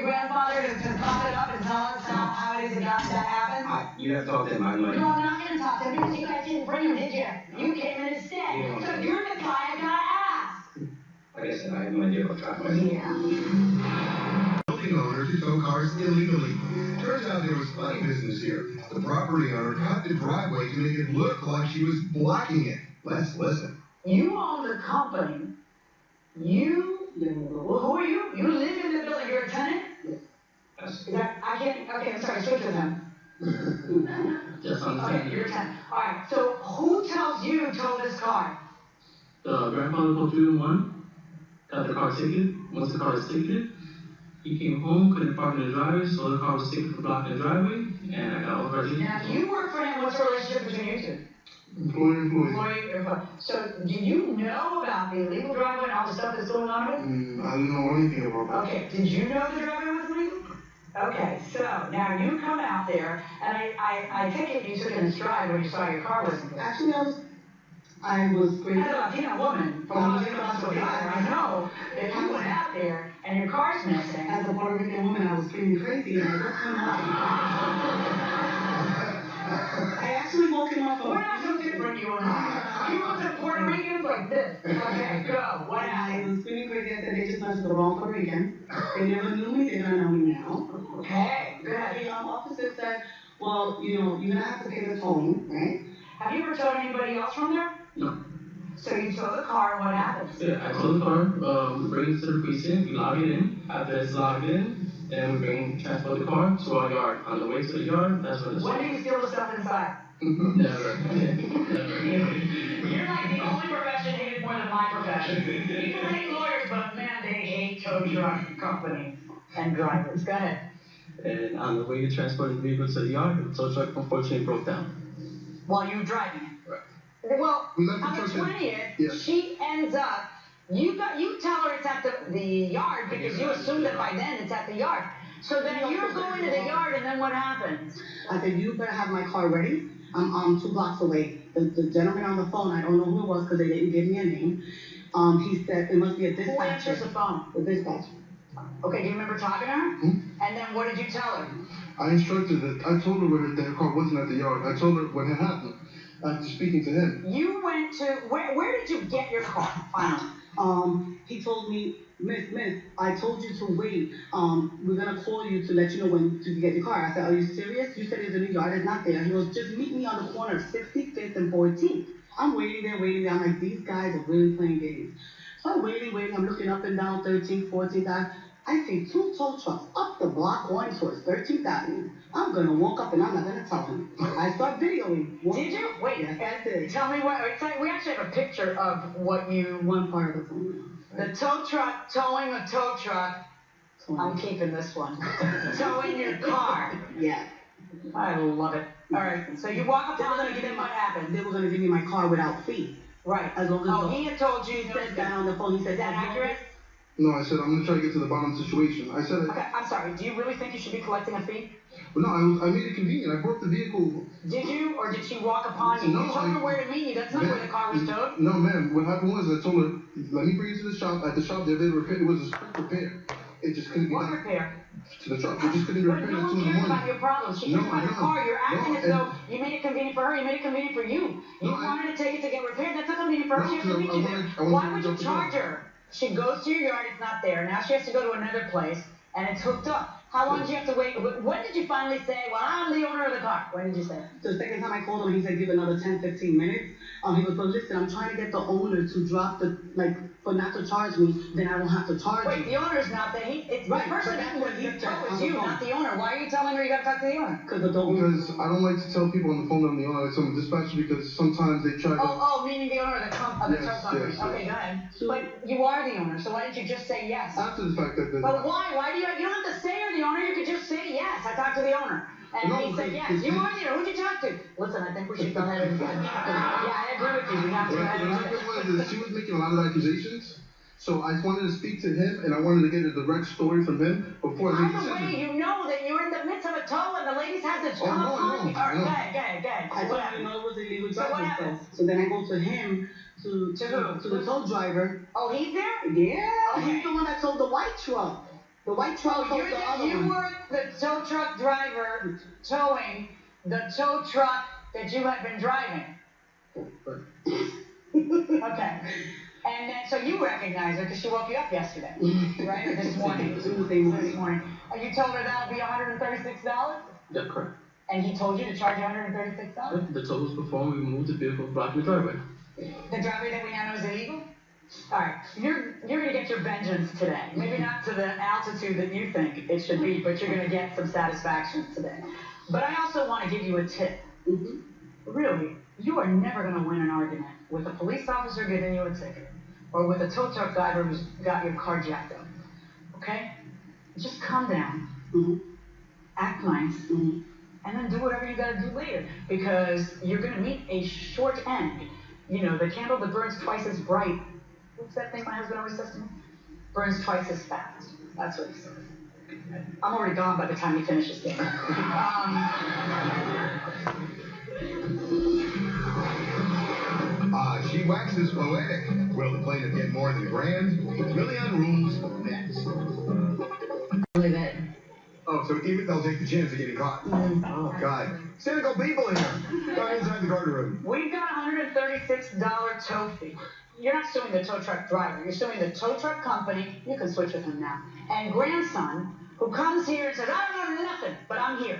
grandfather to pop it up and tell us how it is that happened? You have to talk to him. No, I'm not going to talk to him because you guys didn't bring him, did you? You came in instead. So if you're the guy, I got to ask. Like I said, I have no idea what driveway. Yeah. Building owner to tow cars illegally. Turns out there was funny business here. The property owner cut the driveway to make it look like she was blocking it. Let's listen. You own the company. Who are you? You live in the building. You're a tenant? Yes. Okay, I'm sorry, switch with him. Just on the Okay, you're a tenant. All right, so who tells you to tow this car? The grandfather called 311, got the car ticketed. Once the car was ticketed, he came home, couldn't park in the driveway, so the car was ticketed for blocking the driveway, and I got all the residents. Now, you work for him. What's the relationship between you two? Employee. So, do you know about the illegal driveway and all the stuff that's going on with it? I don't know anything about that. Okay, did you know the driveway was illegal? Okay, so now you come out there, and I take it you took it in stride when you saw your car wasn't there. Actually, I was pretty. As a Latina woman from Los Angeles, I know if you went out there and your car's missing. As a Puerto Rican woman, I was screaming crazy, and I just went out. I actually woke him up. We're not so different, you and I. You want some Puerto Ricans like this. Okay, go. What happened? I was screaming crazy. I said they just went to the wrong Puerto Rican. They never knew me. They don't know me now. Okay, good. The officer said, well, you're going to have to pay the towing, right? Have you ever towed anybody else from there? No. So you tow the car, and what happens? Yeah, I tow the car, we bring it to the precinct, we log it in. After it's logged in, then we transport the car to our yard. On the way to the yard, that's when it's. When do you steal the stuff inside? Never. You're like the only profession hated more than my profession. People hate lawyers, but man, they hate tow truck companies and drivers. Go ahead. And on the way to transport the vehicle to the yard, the tow truck unfortunately broke down. While you were driving it? Right. Well, We left the on the truck in. 20th, Yeah. she ends up, you tell her it's at the yard because you assume that by then it's at the yard. So then you're going to the yard, and then what happens? I said, you better have my car ready. I'm 2 blocks away. The gentleman on the phone, I don't know who it was because they didn't give me a name. He said it must be a dispatcher. Who answers the phone? The dispatcher. Okay, do you remember talking to her? And then what did you tell her? I instructed that. I told her that her car wasn't at the yard. I told her what had happened after speaking to him. You went to, where did you get your car finally? He told me, Miss, I told you to wait. We're gonna call you to let you know when to get your car. I said, are you serious? You said it's in the yard, it's not there. He goes, just meet me on the corner of 65th and 14th. I'm waiting there. I'm like, these guys are really playing games. So I'm waiting. I'm looking up and down 13th, 14th. I see 2 tow trucks up the block going towards 13th Avenue. I'm gonna walk up and I'm not gonna tell him. I start videoing. Did you? Wait, yes, I did. Tell me what, we actually have a picture of what you, One part of the phone. the tow truck, towing a tow truck. I'm keeping this one. Towing your car. Yeah. I love it. All right, so you walk up on them and then what happens? They were gonna give me my car without fee. Right. As long as he had told you. he said that on the phone. He said Is that accurate? No, I said, I'm going to try to get to the bottom of the situation. I said, Okay, I'm sorry. Do you really think you should be collecting a fee? well, no, I made it convenient. I brought the vehicle. Did you, or did she walk upon you? No, You told her where to meet you. That's not where the car was towed. No, ma'am. What happened was I told her, let me bring it to the shop. At the shop, they did repair. It was a quick repair. It just couldn't be What done. repair? To the truck. It just couldn't be But repaired no at 2 one in the cares morning. about your problems. She cares No, about your I car. You're acting No, as though you made it convenient for her. You made it convenient for you. You No, I- wanted to take it to get repaired. That's not convenient for her. No, She has to meet you there. I wanted Why to would go you to the charge yard. her? She goes to your yard. It's not there. Now she has to go to another place, and it's hooked up. How long did you have to wait? When did you finally say, well, I'm the owner of the car? When did you say? The second time I called him, he said, give another 10, 15 minutes. He goes, but listen, I'm trying to get the owner to drop for not to charge me, then I won't have to charge Wait, you. the owner's not there. It's Right, the person but that's what he that said tow on is the you, phone. not the owner. Why are you telling her you got to talk to the owner? Because I don't Because I don't like to tell people on the phone that I'm the owner. I tell them dispatcher because sometimes they try to. Oh, meaning the owner of the tow Yes, company. yes, Okay, yes. go ahead. But you are the owner, so why didn't you just say yes? After the fact that. But why? Why do you don't have to say you're the owner. You could just say yes. I talked to the owner. And No, he said yes. because You are the owner. Who'd you talk to? Listen, I think we should go ahead and. Yeah, I agree with you. We have to go What ahead and do happened this. was she was making a lot of accusations. So I wanted to speak to him, and I wanted to get a direct story from him before I made a Either way, decision. you know that you're in the midst of a tow and the ladies have to Oh, come no, upon no, you. All right, no. go ahead. I What told him, happened? it was illegal So what driving happens? stuff. So then I go to him, to who? the tow driver. Oh, he's there? Yeah, Okay. he's the one that told the white truck. The white truck Oh, was the other you one. were the tow truck driver towing the tow truck that you had been driving. Okay. And then, so you recognize her because she woke you up yesterday, right? Or this morning. This morning. And you told her that would be $136? Yeah, correct. And he told you to charge you $136? The tow was performed, we moved the vehicle, blocking the driveway. The driveway that we now know is illegal? Alright, you're gonna get your vengeance today. Maybe not to the altitude that you think it should be, but you're gonna get some satisfaction today. But I also want to give you a tip. Really, you are never gonna win an argument with a police officer giving you a ticket, or with a tow truck driver who's got your car jacked up. Okay? Just calm down, act nice, and then do whatever you gotta do later, because you're gonna meet a short end. You know, the candle that burns twice as bright. What's that thing my husband always says to me? Burns twice as fast. That's what he says. I'm already gone by the time he finishes this. She waxes poetic. Will the plaintiff get more than $1,000? Million rules next. Believe it. Oh, so even they'll take the chance of getting caught. Oh, God. Cynical people here. Come inside the courtroom. We've got a $136 tow fee. You're not suing the tow truck driver. You're suing the tow truck company. You can switch with him now. And grandson, who comes here and says, I don't know nothing, but I'm here.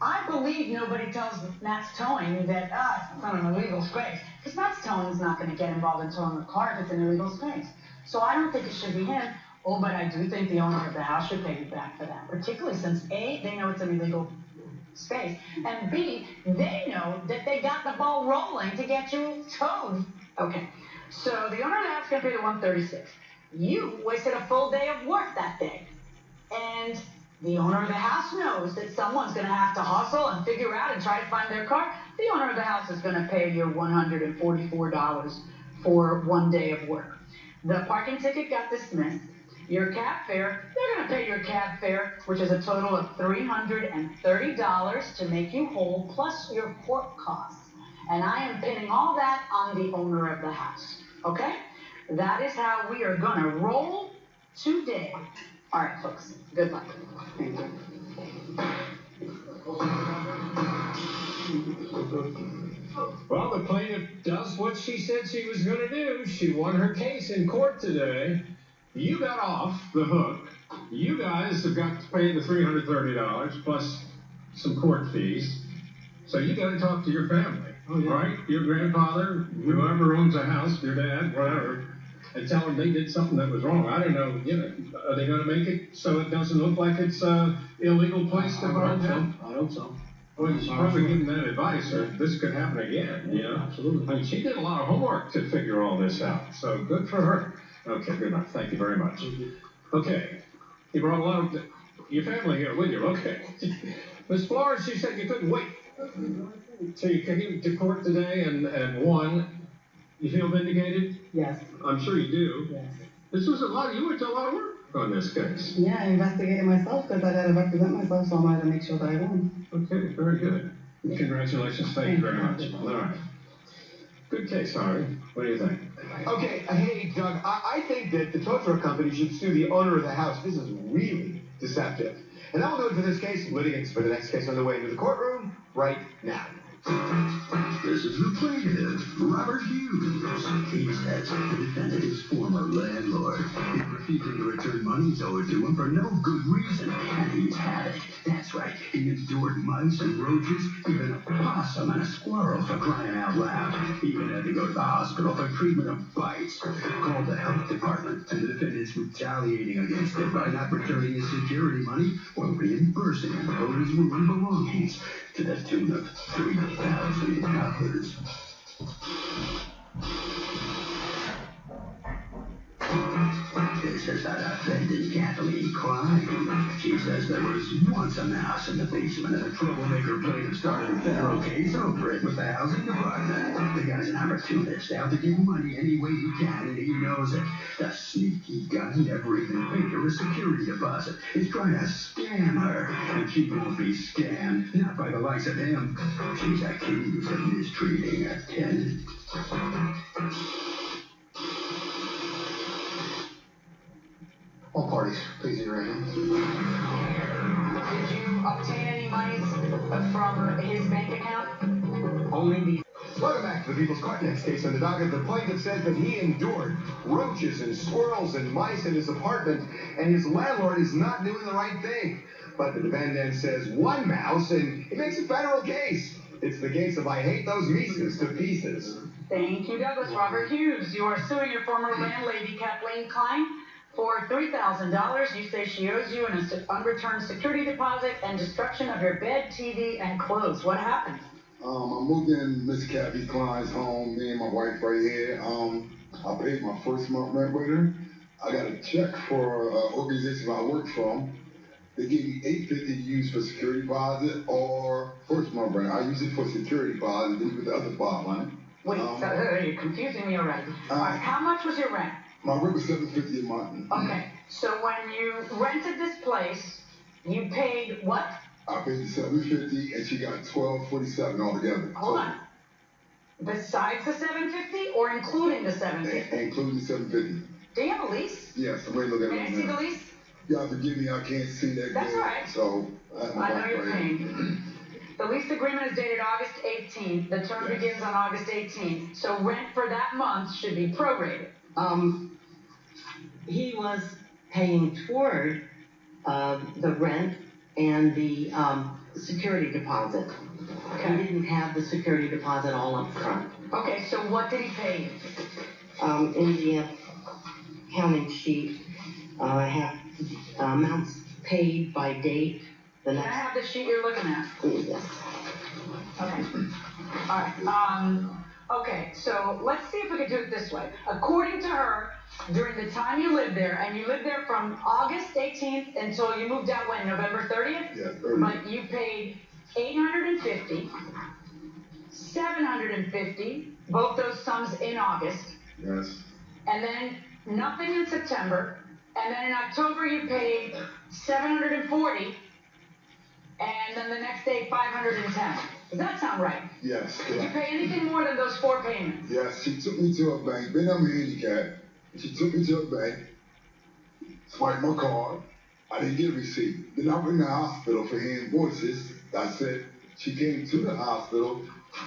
I believe nobody tells Matt's Towing that, it's not an illegal space. Because Matt's Towing is not going to get involved in towing a car if it's an illegal space. So I don't think it should be him. Oh, but I do think the owner of the house should pay you back for that. Particularly since, A, they know it's an illegal space. And B, they know that they got the ball rolling to get you towed. Okay. So the owner of the house is going to pay the $136. You wasted a full day of work that day. And the owner of the house knows that someone's going to have to hustle and figure out and try to find their car. The owner of the house is going to pay you $144 for 1 day of work. The parking ticket got dismissed. Your cab fare, they're going to pay your cab fare, which is a total of $330 to make you whole, plus your court costs. And I am pinning all that on the owner of the house. Okay? That is how we are going to roll today. All right, folks. Good luck. Thank you. Well, the plaintiff does what she said she was going to do. She won her case in court today. You got off the hook. You guys have got to pay the $330 plus some court fees. So you got to talk to your family, right? Your grandfather, whoever owns the house, your dad, whatever, and tell them they did something that was wrong. I don't know, are they going to make it so it doesn't look like it's an illegal place to vote? I hope so. Well, you should probably give them that advice, or this could happen again, Absolutely. I mean, she did a lot of homework to figure all this out, so good for her. Okay, good enough. Thank you very much. Okay. You brought a lot of your family here with you. Okay. Ms. Flores, she said you couldn't wait. So you came to court today and won. You feel vindicated? Yes. I'm sure you do. Yes. This was you went to a lot of work on this case. Yeah, I investigated myself because I got to represent myself, so I wanted to make sure that I won. Okay, very good. Congratulations. Thank you very much. All right. Good case, Harvey. What do you think? Okay, hey, Doug, I think that the tow truck company should sue the owner of the house. This is really deceptive. And that will do it for this case. Litigants for the next case on the way into the courtroom right now. This is the plaintiff, Robert Hughes. He says the defendant is former landlord. He's refusing to return monies owed to him for no good reason. And he's had it. That's right. He endured mice and roaches, even a possum and a squirrel, for crying out loud. He even had to go to the hospital for treatment of bites. Called the health department, and the defendant's retaliating against it by not returning his security money or reimbursing him for his ruined belongings to the tune of $3,000. This is the defendant, Kathleen Klein. She says there was once a mouse in the basement and a troublemaker plaintiff started a federal case over it with the housing department. The guy's an opportunist out to get money any way he can, and he knows it. The sneaky guy never even paid her a security deposit. He's trying to scam her, and she won't be scammed, not by the likes of him. She's accused of mistreating a tenant. All parties, please use your hand. Did you obtain any monies from his bank account? Only these. Welcome back to the People's Court. Next case on the docket. The plaintiff says that he endured roaches and squirrels and mice in his apartment, and his landlord is not doing the right thing. But the defendant says one mouse, and it makes a federal case. It's the case of I hate those Mises to pieces. Thank you, Douglas. Robert Hughes, you are suing your former landlady, Kathleen Klein, for $3,000. You say she owes you an unreturned security deposit and destruction of your bed, TV, and clothes. What happened? I moved in Miss Kathy Klein's home, me and my wife right here. I paid my first month rent with her. I got a check for an organization I work from. They gave me $850 to use for security deposit or first month rent. I use it for security deposit, then with the other $500. Wait, you're confusing me already. All right, how much was your rent? My rent was $750 a month. Okay, so when you rented this place, you paid what? I paid $750 and she got $1,247 altogether. Hold on. Besides the $750 or including the $750? Including the $750. Do you have a lease? Yes, I'm ready to look at it. Can I see the lease? Y'all forgive me, I can't see that That's good. all right. So I know you're paying. The lease agreement is dated August 18th. The term begins on August 18th. So rent for that month should be prorated. He was paying toward the rent and the security deposit. Okay. He didn't have the security deposit all up front. Okay, so what did he pay you? In the accounting sheet, I have amounts paid by date. The Can I next. have the sheet you're looking at? Yes. Okay. All right. Okay, so let's see if we can do it this way. According to her, during the time you lived there, and you lived there from August 18th until you moved out when, November 30th? Yeah, 30th. But you paid $850, $750, both those sums in August, Yes. and then nothing in September, and then in October you paid $740, and then the next day $510. Does that sound right? Yes. Did you pay anything more than those 4 payments? Yes, she took me to a bank. Then I'm handicapped. She took me to a bank, swiped my card. I didn't get a receipt. Then I went to the hospital for her invoices. I said she came to the hospital,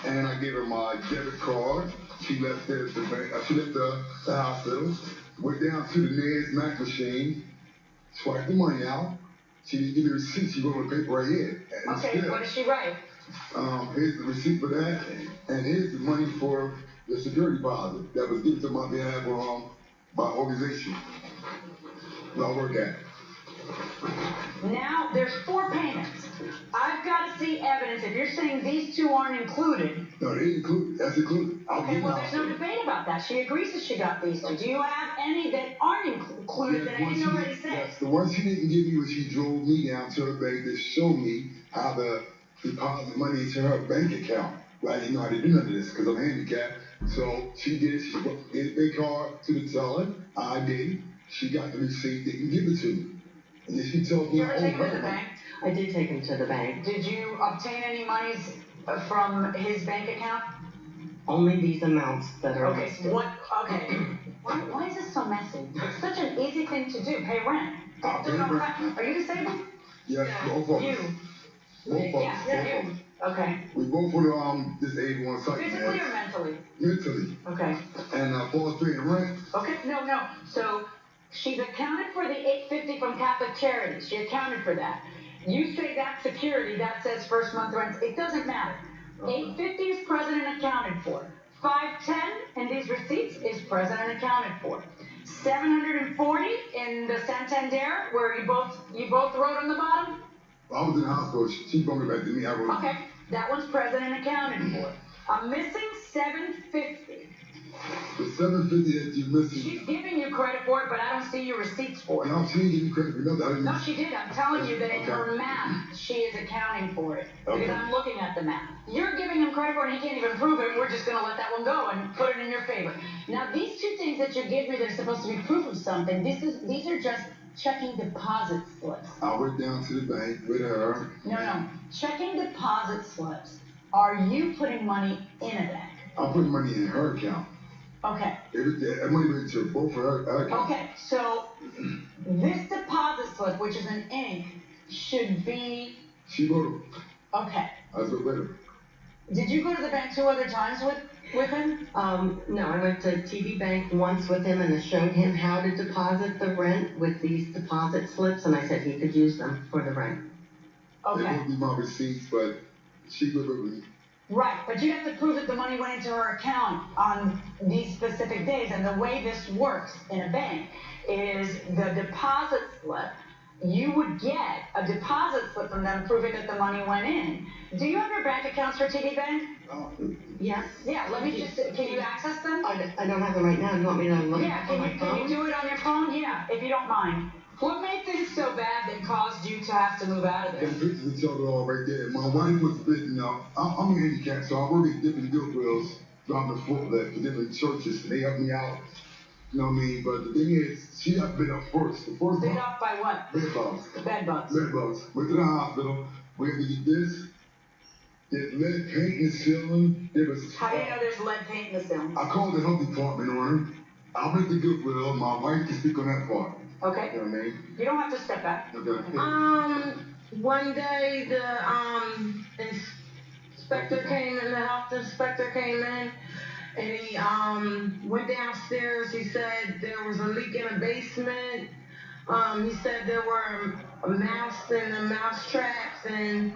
and I gave her my debit card. She left it at the bank. She left the hospital. Went down to the Ned's Mac machine, swiped the money out. She didn't give me a receipt. She wrote on the paper right here. And Okay, still, what did she write? here's the receipt for that, and here's the money for the security deposit that was given to my behalf by organization that I work at. Now, there's 4 payments. I've got to see evidence. If you're saying these 2 aren't included, No, they included. That's included. okay, well, there's no debate about that. She agrees that she got these 2. Do you have any that aren't included that I didn't already say? Yes, the one she didn't give me was she drove me down to her bank to show me how to deposit money into her bank account. Well, I didn't know how to do none of this because I'm handicapped. So she did. She gave the card to the teller. I did. She got the receipt. Didn't give it to me. And then she told me Did you ever take him to the her bank? I did take him to the bank. Did you obtain any monies from his bank account? Only these amounts that are Okay, listed. what? Okay. Why is this so messy? It's such an easy thing to do. Pay rent. I'll Do it pay on rent. time. Are you disabled? Yes, both of us. You. Both of us. Yeah, Both of you. us. Okay. We both were disabled on site. Physically or mentally? Mentally. Okay. And false paying rent. Okay. No. So she's accounted for the $850 from Catholic Charities. She accounted for that. You say that's security. That says first month rent. It doesn't matter. $850 is present and accounted for. $510 in these receipts is present and accounted for. $740 in the Santander, where you both wrote on the bottom. I was in the hospital. She brought me back to me. I wrote. Okay, that one's present and accounted for. I'm missing $750. The $750 that you missing. She's giving you credit for it, but I don't see your receipts for it. No, she didn't give me credit for nothing. I didn't. No, she did. I'm telling you that in Okay. her math, she is accounting for it. Okay. Because I'm looking at the math. You're giving him credit for it, and he can't even prove it. We're just going to let that one go and put it in your favor. Now, these 2 things that you give me that are supposed to be proof of something, these are just checking deposit slips. I went down to the bank with her. No. Checking deposit slips. Are you putting money in a bank? I put money in her account. Okay. That money went to both of her accounts. Okay, so this deposit slip, which is in ink, should be. She wrote it. Okay. I was with her. Did you go to the bank 2 other times with him? No, I went to TD Bank once with him and I showed him how to deposit the rent with these deposit slips, and I said he could use them for the rent. Okay. They won't be my receipts, but she went with me. Right, but you have to prove that the money went into her account on these specific days, and the way this works in a bank is the deposit slip. You would get a deposit slip from them proving that the money went in. Do you have your bank accounts for TD Bank? Yes. Yeah, let me just, can you access them? I don't have them right now. You want me to look Yeah, on my can phone? you do it on your phone? Yeah, if you don't mind. What made things so bad that caused you to have to move out of The there? pictures of each other all right there. My wife was splitting up. I'm handicapped, so I work at different Goodwills around the footlet for different churches, and they help me out. You know what I mean? But the thing is, she got bit up first. The first Bit time. up by what? Bed bugs. Bed bugs. Bed bugs. Went to the hospital. We had to get this. There's lead paint in the ceiling. There was. How do you know there's lead paint in the ceiling? I called the health department on her. I'm at the Goodwill. My wife can speak on that part. Okay. You know what I mean? You don't have to step back. Okay. One day the inspector came in, the health inspector came in, and he went downstairs. He said there was a leak in the basement. He said there were a mouse in the mouse traps, and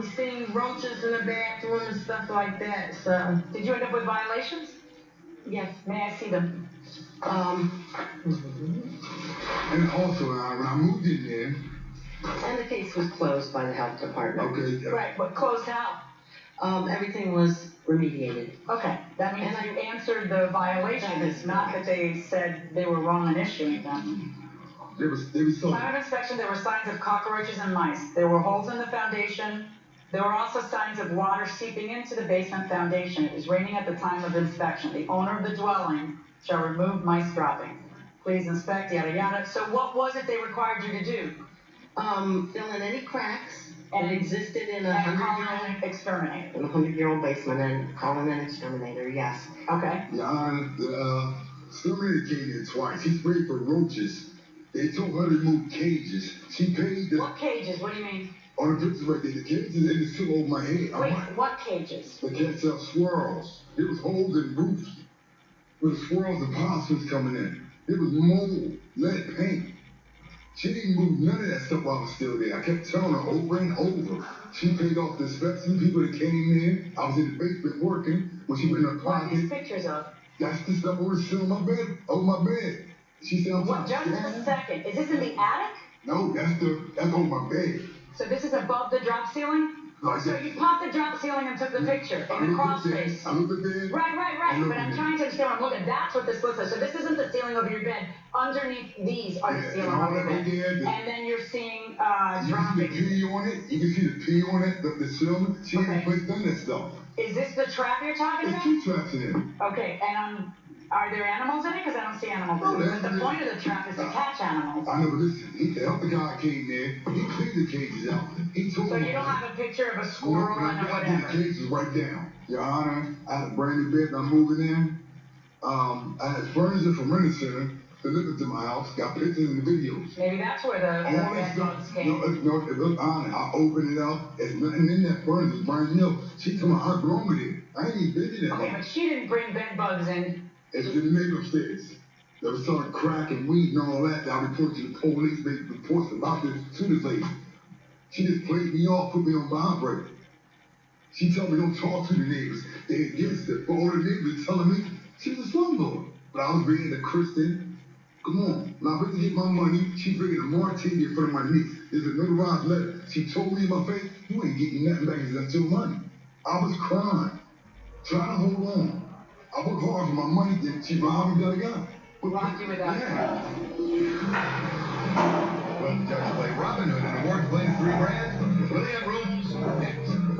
he seen roaches in the bathroom and stuff like that. So, Did you end up with violations? Yes. May I see them? And also, when I moved in there, And the case was closed by the health department. okay, Right, but closed how? Everything was remediated. Okay, that means And you answered the violations, not that they said they were wrong in issuing them. they was so. Time of inspection, there were signs of cockroaches and mice. There were holes in the foundation. There were also signs of water seeping into the basement foundation. It was raining at the time of inspection. The owner of the dwelling shall remove mice droppings. Please inspect, yada yada. So what was it they required you to do? Fill in any cracks that And- existed in a And call 100-year-old an exterminator. in a 100-year-old basement and call in an exterminator, yes. Okay. Yeah, the exterminator came in twice. He sprayed for roaches. They told her to remove cages. She paid the, What cages? What do you mean? on the picture right there, the cages in the sill over my head. I'm Wait, like, what cages? they can't sell squirrels. There was holes in roofs with squirrels and possums coming in. It was mold, lead paint. She didn't move none of that stuff while I was still there. I kept telling her over and over. She paid off the inspection people that came in. I was in the basement working when she went in her What are these pocket. pictures of? That's the stuff over the sill of my bed, over my bed. She said, I'm What, trying just a second. Is this in the attic? No, that's over my bed. So this is above the drop ceiling? Like So that. you popped the drop ceiling and took the picture I in the looked crawl at that. space. I looked at that. Right. But I'm trying to understand what I'm looking at. That's what this looks like. So this isn't the ceiling of your bed. Underneath these are the Yeah, ceiling and all of your that right bed. there, And then you're seeing You can see the droppings. pee on it. You can see the pee on it, the ceiling. She Okay. ain't placed none of that stuff. Is this the trap you're talking There's about? 2 traps in it. Okay, and are there animals in it? Because I don't see animals No, in it. there's- But the point of the trap is to catch animals. I know, but listen, the other guy came there. He cleaned the cages out. He told So me. you don't have a picture of a No, squirrel but and I a got the whatever. cages right down. Your Honor, I had a brand new bed I'm moving in. I had furniture from Rent Center delivered to my house. Got pictures and videos. Maybe that's where the All that bed stuff. bugs No, came. look, Honor, I opened it up. There's nothing in that furniture. It's brand new. She told me I belong with it. I ain't even been in that. Okay, but she didn't bring bed bugs in. It's in the neighbor upstairs. They was selling crack and weed and all that. I reported to the police, made reports about this to this lady. She just played me off, put me on vibrate. She told me don't talk to the neighbors. They against it. But all the neighbors telling me she was a slumlord. But I was being a Christian. Come on. When I went to get my money, she bringing a martini in front of my niece. There's a notarized letter. She told me in my face, you ain't getting nothing back until your money. I was crying, trying to hold on. I worked hard for my money, then she robbed me, got a gun. Robbed you without a Yeah. Well, the judge played Robin Hood in award-winning 3 brands. William Rooms next.